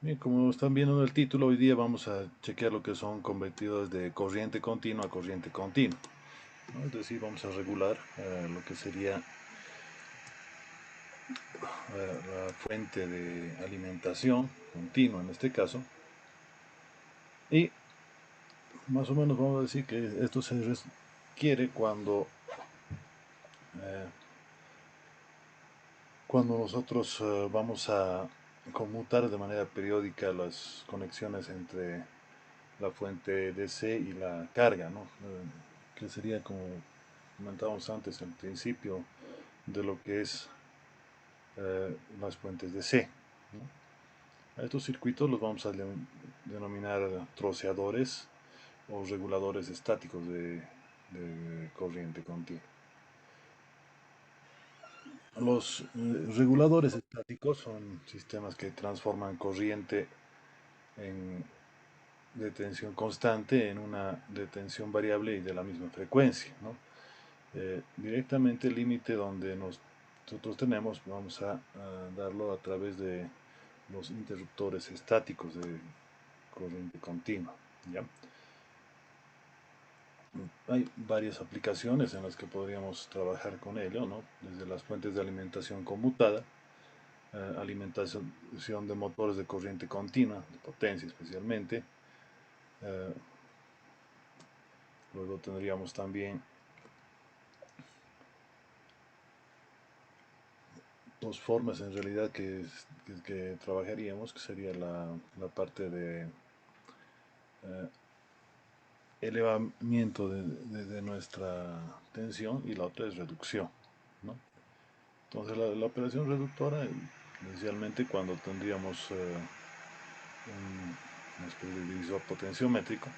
Bien, como están viendo en el título, hoy día vamos a chequear lo que son convertidores de corriente continua a corriente continua, ¿no? Es decir, vamos a regular lo que sería la fuente de alimentación continua en este caso. Y más o menos vamos a decir que esto se requiere eh, cuando nosotros vamos a conmutar de manera periódica las conexiones entre la fuente DC y la carga, ¿no? Que sería como comentábamos antes, el principio de lo que es las fuentes DC, ¿no? A estos circuitos los vamos a denominar troceadores o reguladores estáticos de corriente continua. Los reguladores estáticos son sistemas que transforman corriente en, de tensión constante en una de tensión variable y de la misma frecuencia, ¿no? Directamente el límite donde nosotros tenemos, vamos a darlo a través de los interruptores estáticos de corriente continua, ¿ya? Hay varias aplicaciones en las que podríamos trabajar con ello, ¿no? Desde las fuentes de alimentación conmutada, alimentación de motores de corriente continua, de potencia especialmente. eh, Luego tendríamos también dos formas en realidad que trabajaríamos, que sería la parte de eh, elevamiento de nuestra tensión y la otra es reducción, ¿no? Entonces la operación reductora, inicialmente cuando tendríamos una especie de divisor potenciométrico,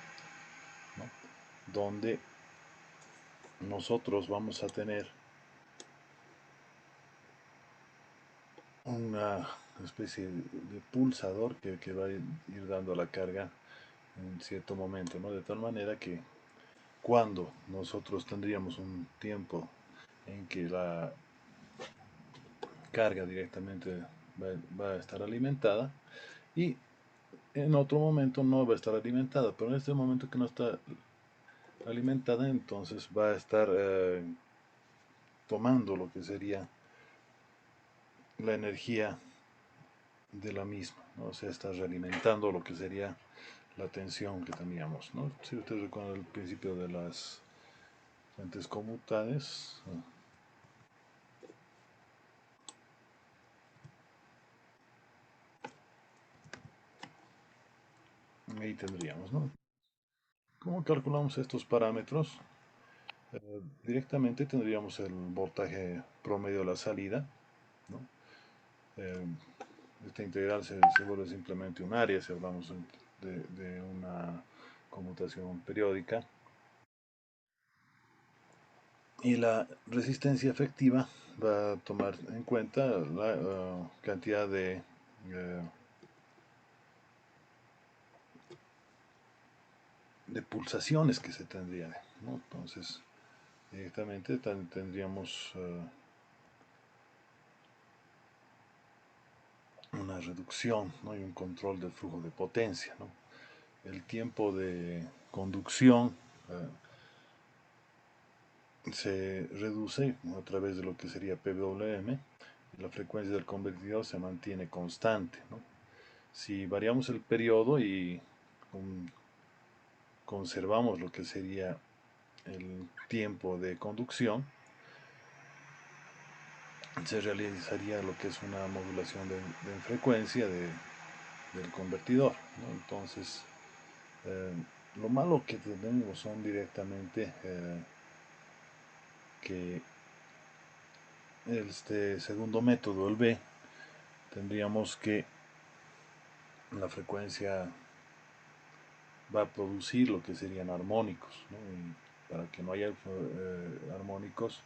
¿no? Donde nosotros vamos a tener una especie de pulsador que va a ir dando la carga en cierto momento, ¿no? De tal manera que cuando nosotros tendríamos un tiempo en que la carga directamente va a estar alimentada y en otro momento no va a estar alimentada, pero en este momento que no está alimentada, entonces va a estar tomando lo que sería la energía de la misma, ¿no? O sea, está realimentando lo que sería la tensión que teníamos, ¿no? Si ustedes recuerdan el principio de las fuentes conmutadas, ahí tendríamos, ¿no? ¿Cómo calculamos estos parámetros? Directamente tendríamos el voltaje promedio de la salida, ¿no? Eh, Esta integral se vuelve simplemente un área si hablamos de una conmutación periódica. Y la resistencia efectiva va a tomar en cuenta la cantidad de pulsaciones que se tendría, ¿no? Entonces, directamente tendríamos una reducción, ¿no? Y un control del flujo de potencia, ¿no? El tiempo de conducción se reduce, ¿no? A través de lo que sería PWM, y la frecuencia del convertidor se mantiene constante, ¿no? Si variamos el periodo y conservamos lo que sería el tiempo de conducción, se realizaría lo que es una modulación de frecuencia del convertidor, ¿no? Entonces, eh, lo malo que tenemos son directamente que este segundo método, el B, tendríamos que la frecuencia va a producir lo que serían armónicos, ¿no? Y para que no haya armónicos,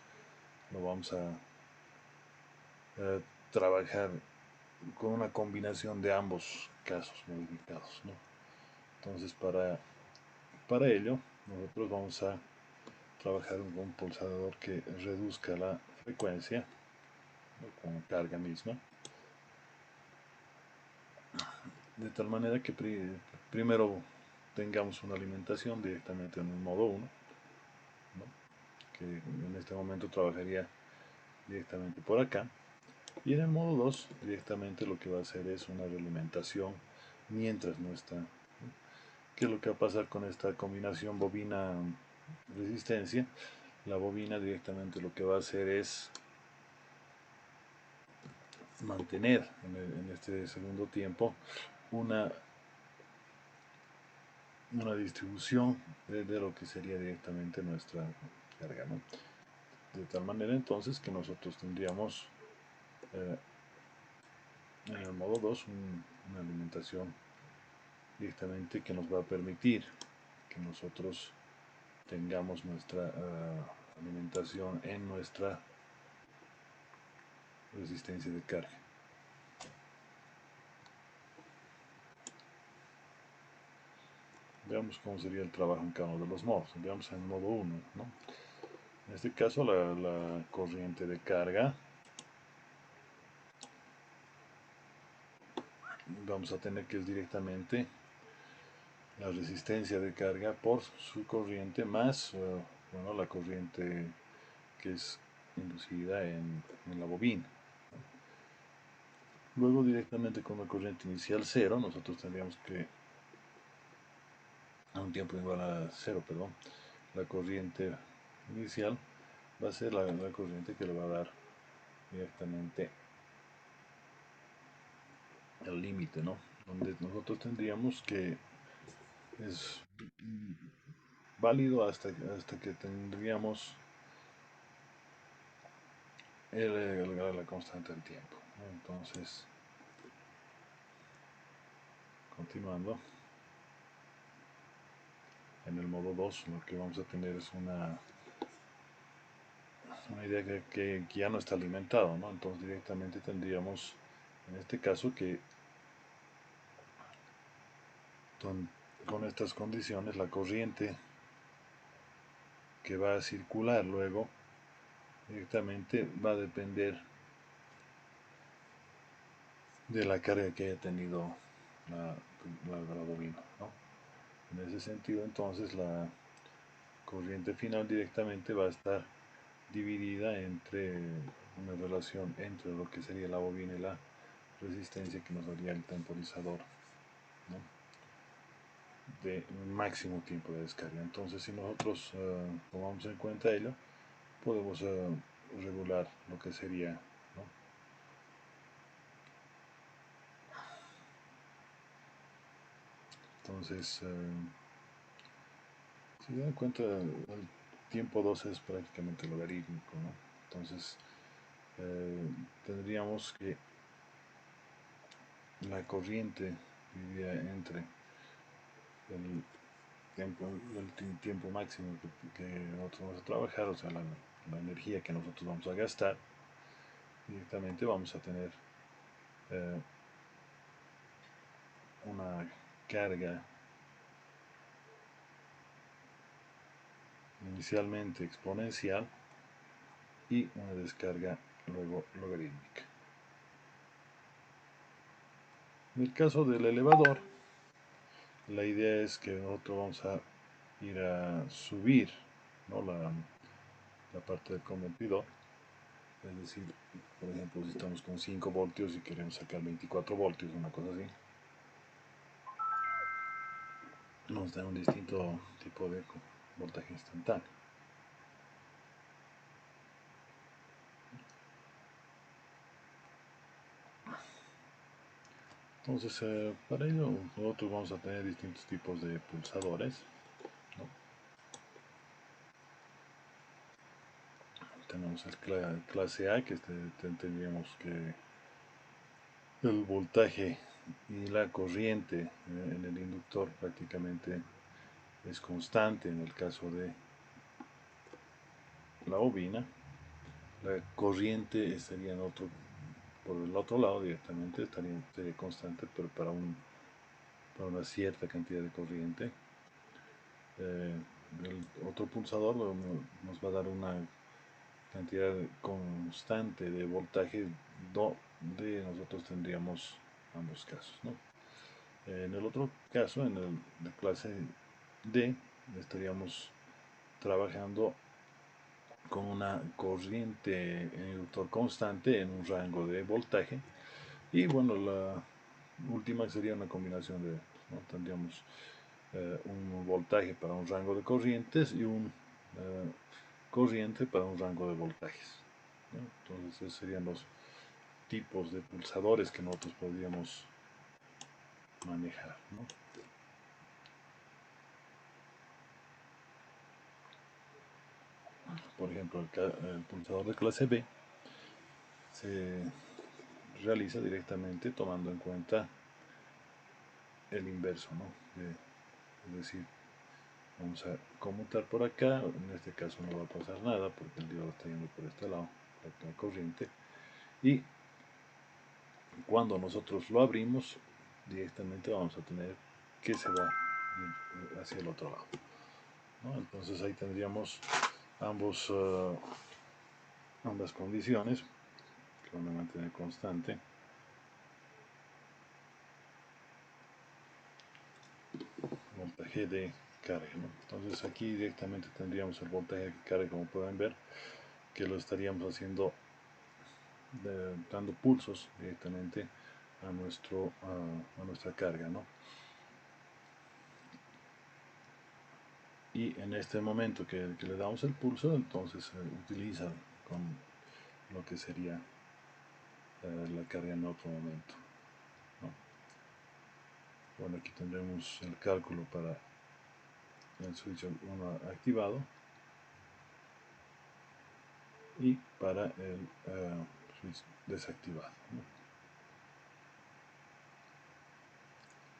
lo vamos a trabajar con una combinación de ambos casos modificados, ¿no? Entonces, para ello, nosotros vamos a trabajar un pulsador que reduzca la frecuencia, ¿no? Con carga misma, de tal manera que primero tengamos una alimentación directamente en el modo uno, ¿no? Que en este momento trabajaría directamente por acá. Y en el modo 2 directamente lo que va a hacer es una realimentación mientras no está, ¿no? ¿Qué es lo que va a pasar con esta combinación bobina-resistencia? La bobina directamente lo que va a hacer es mantener en este segundo tiempo una, una distribución de lo que sería directamente nuestra carga, ¿no? De tal manera entonces que nosotros tendríamos eh, en el modo 2 una alimentación directamente que nos va a permitir que nosotros tengamos nuestra alimentación en nuestra resistencia de carga. Veamos cómo sería el trabajo en cada uno de los modos. Veamos en el modo 1, ¿no? En este caso la corriente de carga vamos a tener que es directamente la resistencia de carga por su corriente más bueno, la corriente que es inducida en la bobina. Luego directamente con la corriente inicial cero, nosotros tendríamos que a un tiempo igual a cero, perdón, la corriente inicial va a ser la corriente que le va a dar directamente el límite, ¿no? Donde nosotros tendríamos que es válido hasta que tendríamos la constante del tiempo, ¿no? Entonces, continuando, en el modo 2 lo que vamos a tener es una idea que ya no está alimentado, ¿no? Entonces directamente tendríamos, en este caso, que con estas condiciones la corriente que va a circular luego directamente va a depender de la carga que haya tenido la, la bobina, ¿no? En ese sentido, entonces, la corriente final directamente va a estar dividida entre una relación entre lo que sería la bobina y la resistencia que nos daría el temporizador, ¿no? De máximo tiempo de descarga. Entonces, si nosotros tomamos en cuenta ello, podemos regular lo que sería, ¿no? Entonces, si se dan cuenta, el tiempo 2 es prácticamente logarítmico, ¿no? Entonces, eh, tendríamos que la corriente dividida entre el tiempo máximo que nosotros vamos a trabajar, o sea, la energía que nosotros vamos a gastar, directamente vamos a tener eh, una carga inicialmente exponencial y una descarga luego logarítmica. En el caso del elevador, la idea es que nosotros vamos a ir a subir, ¿no? la parte del convertidor. Es decir, por ejemplo, si estamos con 5 voltios y queremos sacar 24 voltios, una cosa así, nos da un distinto tipo de voltaje instantáneo. Entonces, para ello nosotros vamos a tener distintos tipos de pulsadores, ¿no? Tenemos el clase A, que tendríamos que el voltaje y la corriente en el inductor prácticamente es constante en el caso de la bobina. La corriente estaría por el otro lado directamente, sería constante, pero para una cierta cantidad de corriente. Eh, el otro pulsador nos va a dar una cantidad constante de voltaje donde nosotros tendríamos ambos casos, ¿no? En el otro caso, la clase D, estaríamos trabajando con una corriente en inductor constante en un rango de voltaje. Y bueno, la última sería una combinación de, ¿no? Tendríamos un voltaje para un rango de corrientes y un corriente para un rango de voltajes, ¿no? Entonces, esos serían los tipos de pulsadores que nosotros podríamos manejar, ¿no? Por ejemplo, el pulsador de clase B se realiza directamente tomando en cuenta el inverso, ¿no? Es decir, vamos a conmutar por acá, en este caso no va a pasar nada porque el diodo está yendo por este lado, la corriente, y cuando nosotros lo abrimos, directamente vamos a tener que se va hacia el otro lado, ¿no? Entonces ahí tendríamos ambas condiciones que van a mantener constante. Voltaje de carga, ¿no? Entonces aquí directamente tendríamos el voltaje de carga, como pueden ver, que lo estaríamos haciendo dando pulsos directamente a nuestra carga, ¿no? Y en este momento que le damos el pulso, entonces se utiliza con lo que sería la carga en otro momento, ¿no? Bueno, aquí tendremos el cálculo para el switch 1 activado y para el switch desactivado, ¿no?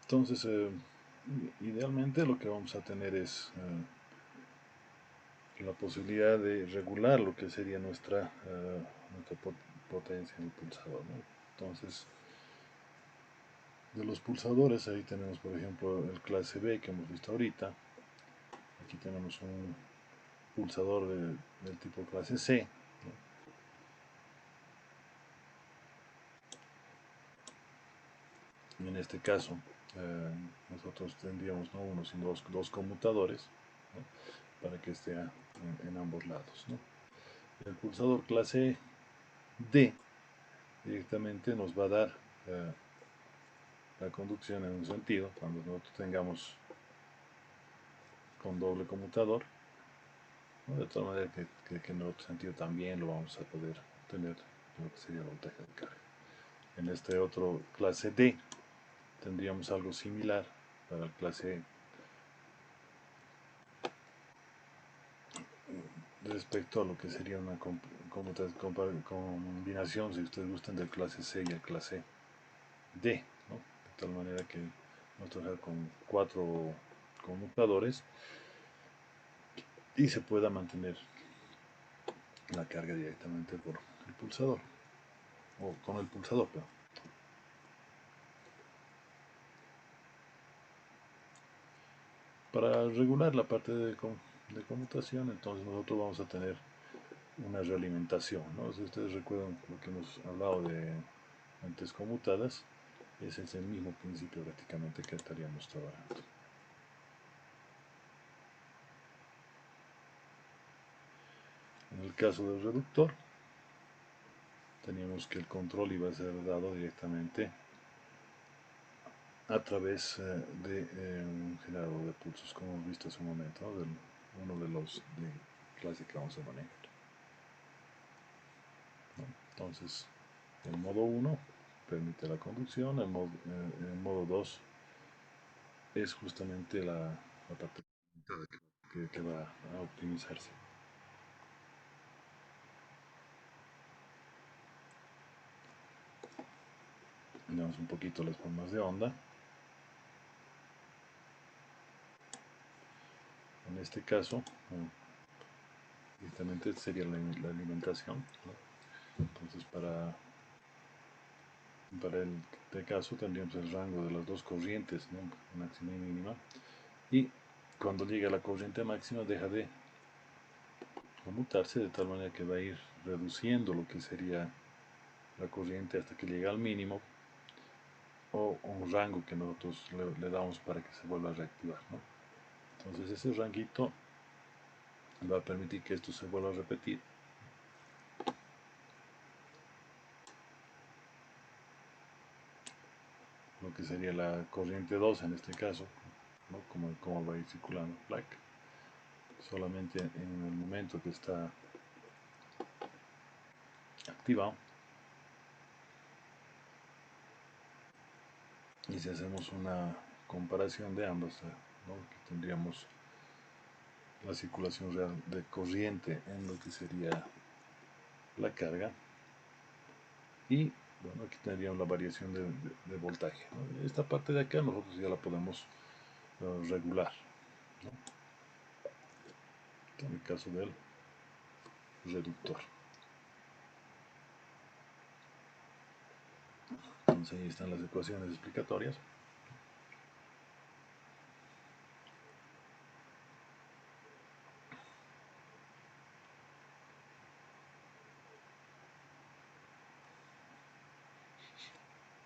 Entonces, idealmente lo que vamos a tener es la posibilidad de regular lo que sería nuestra potencia en el pulsador, ¿no? Entonces, de los pulsadores, ahí tenemos por ejemplo el clase B que hemos visto ahorita. Aquí tenemos un pulsador del tipo clase C, ¿no? En este caso, nosotros tendríamos no uno, sino dos conmutadores, ¿no? Para que esté en ambos lados, ¿no? El pulsador clase D directamente nos va a dar la conducción en un sentido, cuando nosotros tengamos con doble conmutador, ¿no? De tal manera que en otro sentido también lo vamos a poder tener lo que sería voltaje de carga. En este otro clase D tendríamos algo similar para el clase respecto a lo que sería una combinación, si ustedes gustan, del clase C y el clase D, ¿no? De tal manera que vamos a trabajar con 4 conmutadores y se pueda mantener la carga directamente por el pulsador o con el pulsador, pero para regular la parte de conmutación, entonces nosotros vamos a tener una realimentación, ¿no? Si ustedes recuerdan lo que hemos hablado de fuentes conmutadas, ese es el mismo principio prácticamente que estaríamos trabajando. En el caso del reductor, teníamos que el control iba a ser dado directamente a través de un generador de pulsos, como hemos visto hace un momento, ¿no? Uno de los de clase que vamos a manejar, ¿no? Entonces, el modo 1 permite la conducción, el modo 2 es justamente la parte que va a optimizarse. Tenemos un poquito las formas de onda. En este caso, directamente sería la alimentación, ¿no? Entonces, para este caso tendríamos el rango de las dos corrientes, ¿no? Máxima y mínima. Y cuando llega a la corriente máxima deja de conmutarse de tal manera que va a ir reduciendo lo que sería la corriente hasta que llega al mínimo. o un rango que nosotros le damos para que se vuelva a reactivar, ¿no? Entonces ese ranguito va a permitir que esto se vuelva a repetir. Lo que sería la corriente 2 en este caso, ¿no? Como va a ir circulando black. Solamente en el momento que está activado. Y si hacemos una comparación de ambas, ¿no? Que tendríamos la circulación real de corriente en lo que sería la carga. Y bueno, aquí tendríamos la variación de voltaje, ¿no? Esta parte de acá nosotros ya la podemos regular, ¿no? En el caso del reductor. Entonces ahí están las ecuaciones explicatorias.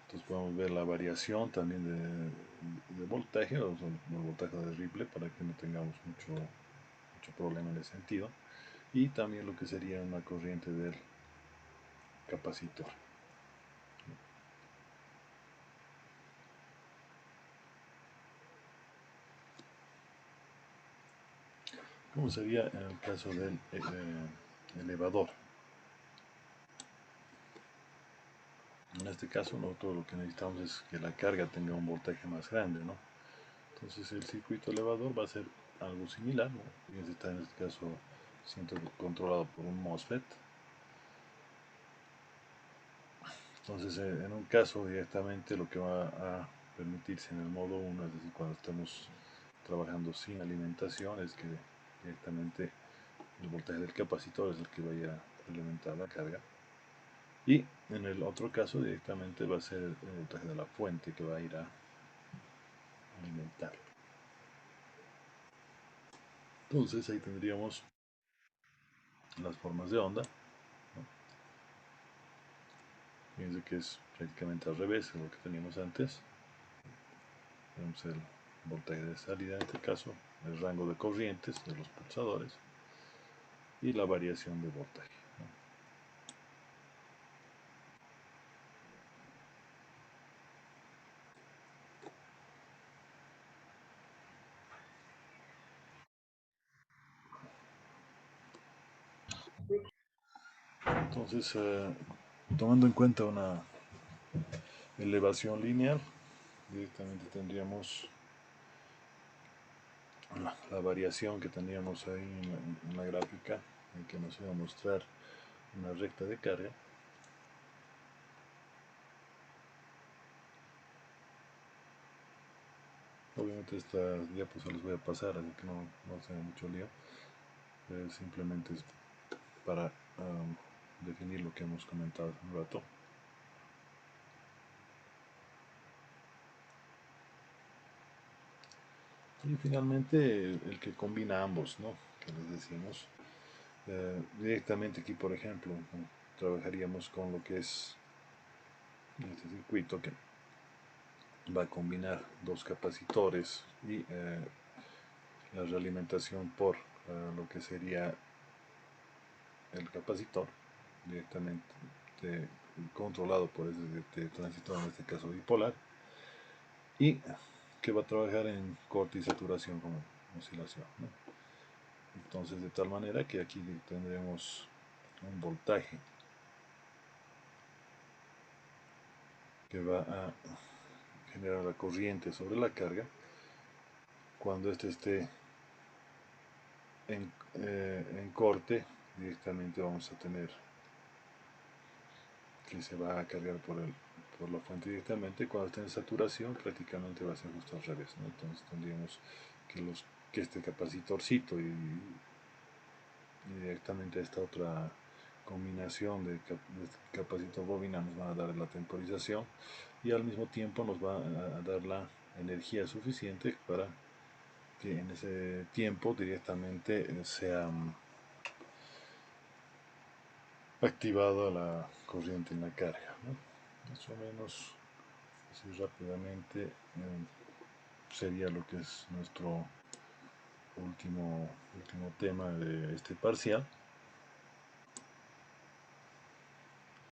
Entonces podemos ver la variación también de voltaje, o sea, el voltaje de Ripple, para que no tengamos mucho problema en ese sentido. Y también lo que sería una corriente del capacitor. ¿Cómo sería en el caso del elevador? En este caso nosotros lo que necesitamos es que la carga tenga un voltaje más grande, ¿no? Entonces el circuito elevador va a ser algo similar, ¿no? Y está en este caso siendo controlado por un MOSFET. Entonces en un caso directamente lo que va a permitirse en el modo 1, es decir, cuando estamos trabajando sin alimentación, es que directamente el voltaje del capacitor es el que vaya a alimentar la carga. Y en el otro caso directamente va a ser el voltaje de la fuente que va a ir a alimentar. Entonces ahí tendríamos las formas de onda, ¿no? Fíjense que es prácticamente al revés de lo que teníamos antes. Tenemos el voltaje de salida en este caso, el rango de corrientes de los pulsadores y la variación de voltaje, ¿no? Entonces, tomando en cuenta una elevación lineal, directamente tendríamos la variación que teníamos ahí en la gráfica, en que nos iba a mostrar una recta de carga. Obviamente esta diapositiva se los voy a pasar, así que no sea mucho lío. Simplemente es para definir lo que hemos comentado hace un rato. Y finalmente el que combina ambos, ¿no? Que les decimos. Directamente aquí, por ejemplo, ¿no? Trabajaríamos con lo que es este circuito que va a combinar dos capacitores y la realimentación por lo que sería el capacitor, directamente controlado por este transistor, en este caso bipolar, y que va a trabajar en corte y saturación como oscilación, ¿no? Entonces, de tal manera que aquí tendremos un voltaje que va a generar la corriente sobre la carga. Cuando este esté en corte, directamente vamos a tener que se va a cargar por la fuente directamente. Cuando esté en saturación, prácticamente va a ser justo al revés, ¿no? Entonces tendríamos que este capacitorcito y directamente esta otra combinación de capacitor bobina nos van a dar la temporización y al mismo tiempo nos va a dar la energía suficiente para que en ese tiempo directamente sea activada la corriente en la carga, ¿no? Más o menos así rápidamente, sería lo que es nuestro último tema de este parcial.